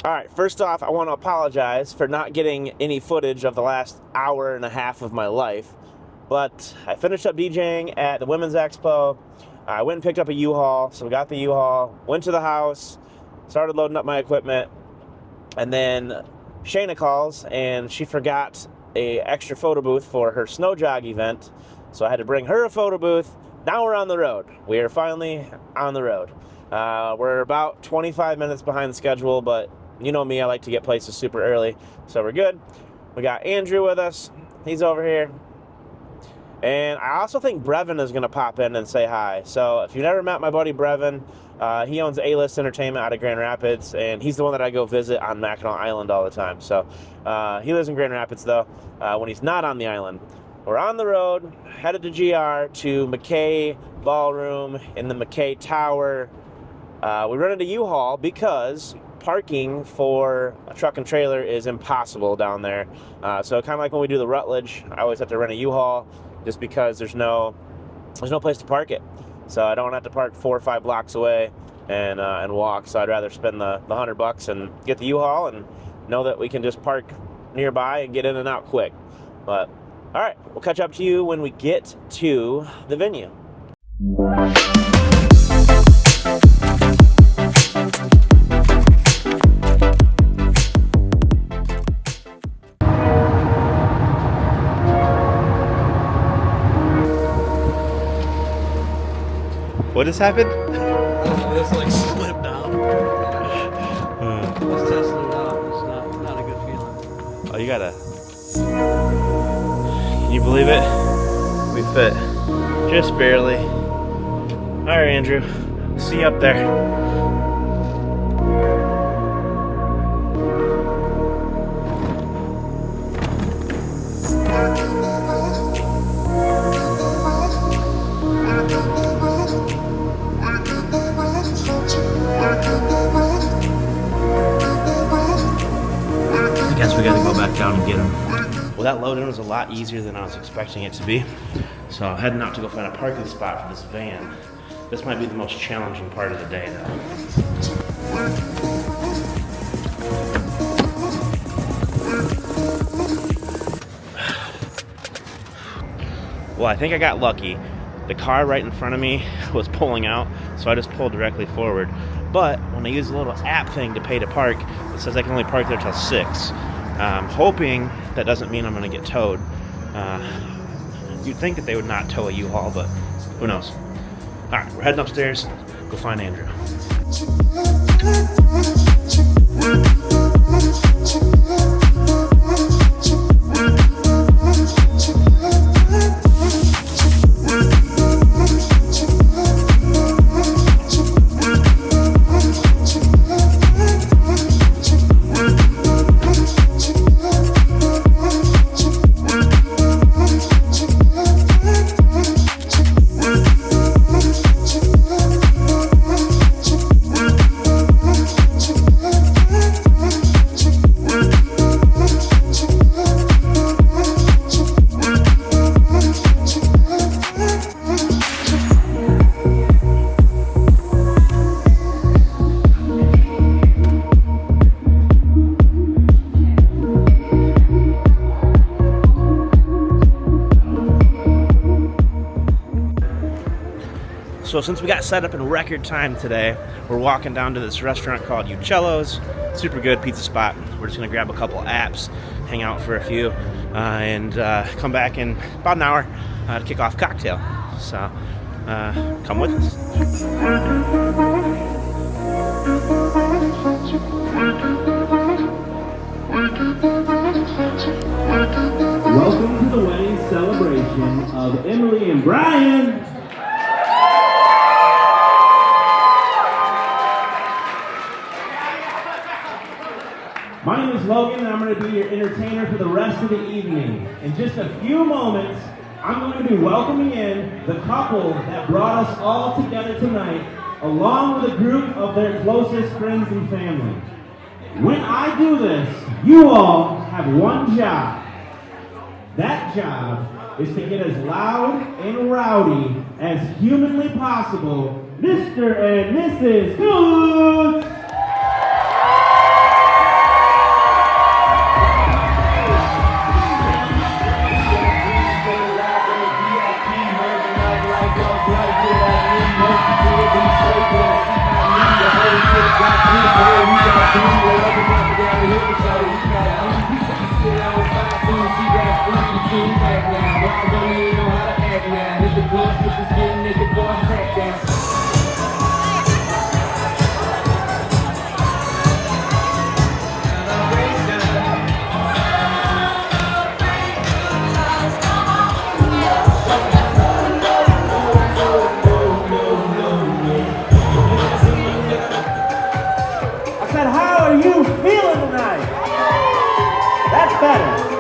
All right, first off, I want to apologize for not getting any footage of the last hour and a half of my life, but I finished up DJing at the Women's Expo. I went and picked up a U-Haul, so we got the U-Haul, went to the house, started loading up my equipment, and then Shayna calls, and she forgot a extra photo booth for her snow jog event, so I had to bring her a photo booth. Now we're on the road. We are finally on the road. We're about 25 minutes behind the schedule, but you know me, I like to get places super early, so we're good. We got Andrew with us. He's over here. And I also think Brevin is going to pop in and say hi. So if you've never met my buddy Brevin, he owns A-List Entertainment out of Grand Rapids, and he's the one that I go visit on Mackinac Island all the time. So he lives in Grand Rapids, though, when he's not on the island. We're on the road, headed to GR to McKay Ballroom in the McKay Tower. We run into U-Haul because parking for a truck and trailer is impossible down there. So kind of like when we do the Rutledge, I always have to rent a U-Haul just because there's no place to park it. So I don't have to park 4 or 5 blocks away and walk. So I'd rather spend the $100 and get the U-Haul and know that we can just park nearby and get in and out quick. But all right, we'll catch up to you when we get to the venue. What just happened? It's like slipped down. Let's test it out. It's not a good feeling. Oh, you gotta. Can you believe it? We fit. Just barely. Alright, Andrew. See you up there. I guess we gotta go back down and get him. Well, that load-in was a lot easier than I was expecting it to be. So I'm heading out to go find a parking spot for this van. This might be the most challenging part of the day, though. Well, I think I got lucky. The car right in front of me was pulling out, so I just pulled directly forward. But when I use the little app thing to pay to park, it says I can only park there till 6. I'm hoping that doesn't mean I'm going to get towed. You'd think that they would not tow a U-Haul, but who knows. All right, we're heading upstairs. Go find Andrew. So since we got set up in record time today, we're walking down to this restaurant called Uccello's. Super good pizza spot. We're just gonna grab a couple apps, hang out for a few, and come back in about an hour to kick off cocktail. So come with us. Welcome to the wedding celebration of Emily and Brian. My name is Logan, and I'm going to be your entertainer for the rest of the evening. In just a few moments, I'm going to be welcoming in the couple that brought us all together tonight, along with a group of their closest friends and family. When I do this, you all have one job. That job is to get as loud and rowdy as humanly possible, Mr. and Mrs. Booth! are you feeling tonight? That's better.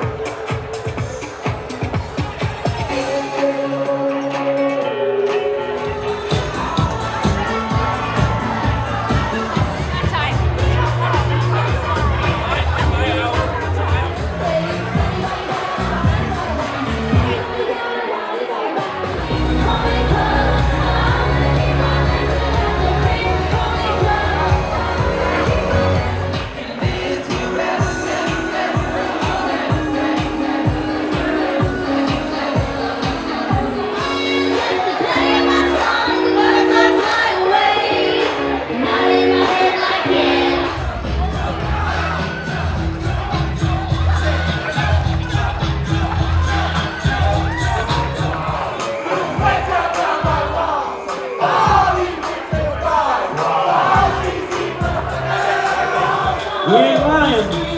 We ain't lying.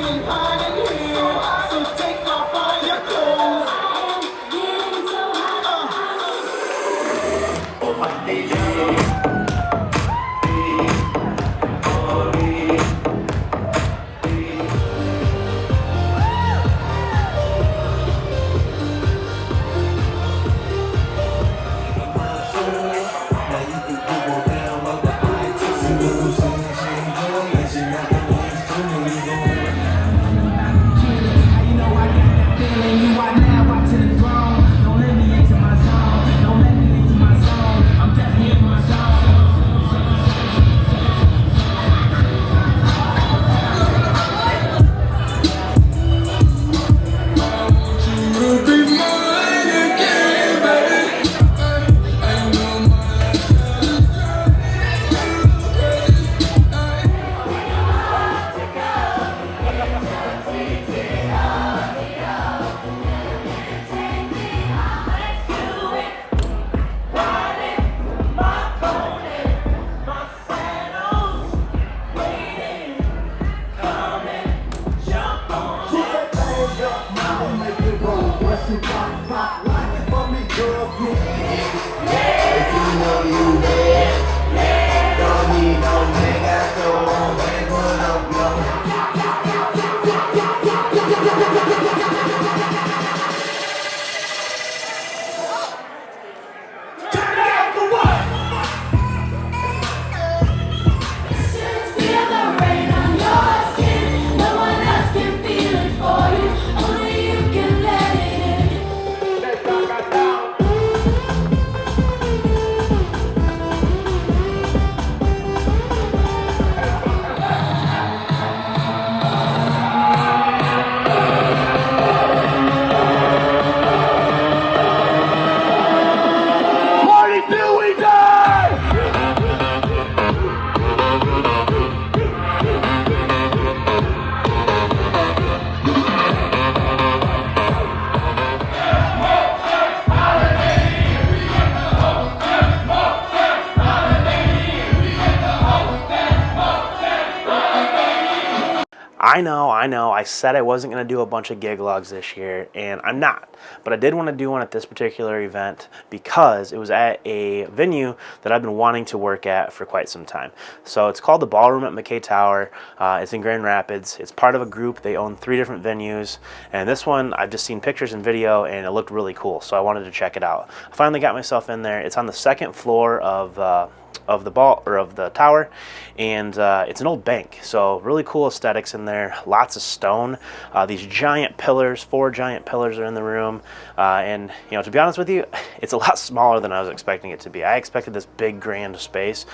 I know. I said I wasn't going to do a bunch of gig logs this year, and I'm not. But I did want to do one at this particular event because it was at a venue that I've been wanting to work at for quite some time. So it's called the Ballroom at McKay Tower. It's in Grand Rapids. It's part of a group. They own 3 different venues, and this one I've just seen pictures and video, and it looked really cool, so I wanted to check it out. I finally got myself in there. It's on the 2nd floor of the tower, and it's an old bank, so really cool aesthetics in there. Lots of stone. These giant pillars, 4 giant pillars are in the room, and to be honest with you, it's a lot smaller than I was expecting it to be. I expected this big grand space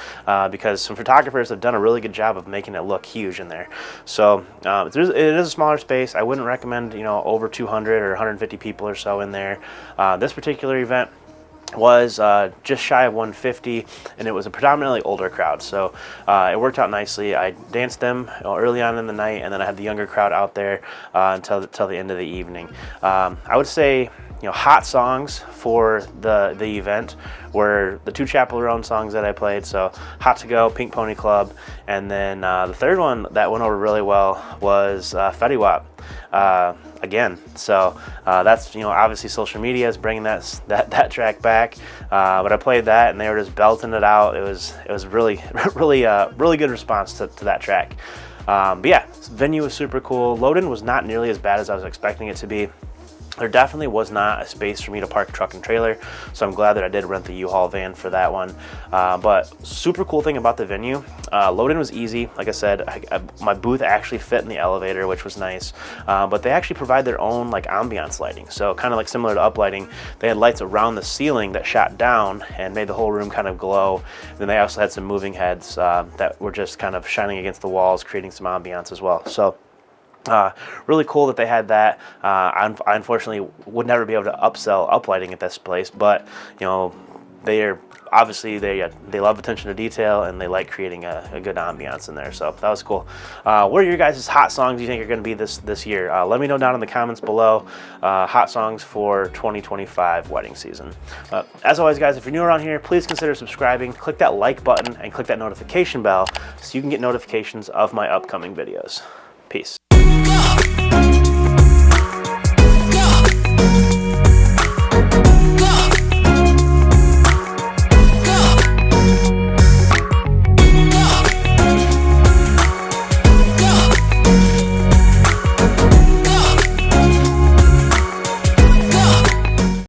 because some photographers have done a really good job of making it look huge in there. So it is a smaller space. I wouldn't recommend over 200 or 150 people or so in there. This particular event was just shy of 150, and it was a predominantly older crowd, so it worked out nicely. I danced them early on in the night, and then I had the younger crowd out there until the end of the evening. I would say hot songs for the event were the 2 Chaperone songs that I played, so Hot to Go, Pink Pony Club, and then the third one that went over really well was Fetty Wap. Again, so that's obviously social media is bringing that track back, but I played that and they were just belting it out. It was really really good response to that track. But yeah, venue was super cool. Load-in was not nearly as bad as I was expecting it to be. There definitely was not a space for me to park truck and trailer, so I'm glad that I did rent the U-Haul van for that one. But super cool thing about the venue, load-in was easy. Like I said, my booth actually fit in the elevator, which was nice. But they actually provide their own like ambiance lighting, so kind of like similar to uplighting. They had lights around the ceiling that shot down and made the whole room kind of glow. And then they also had some moving heads that were just kind of shining against the walls, creating some ambiance as well. So really cool that they had that. I unfortunately would never be able to upsell uplighting at this place, but you know, they love attention to detail and they like creating a good ambiance in there. So that was cool. What are your guys' hot songs you think are going to be this year? Let me know down in the comments below. Hot songs for 2025 wedding season. As always, guys, if you're new around here, please consider subscribing. Click that like button and click that notification bell so you can get notifications of my upcoming videos. Peace. Go!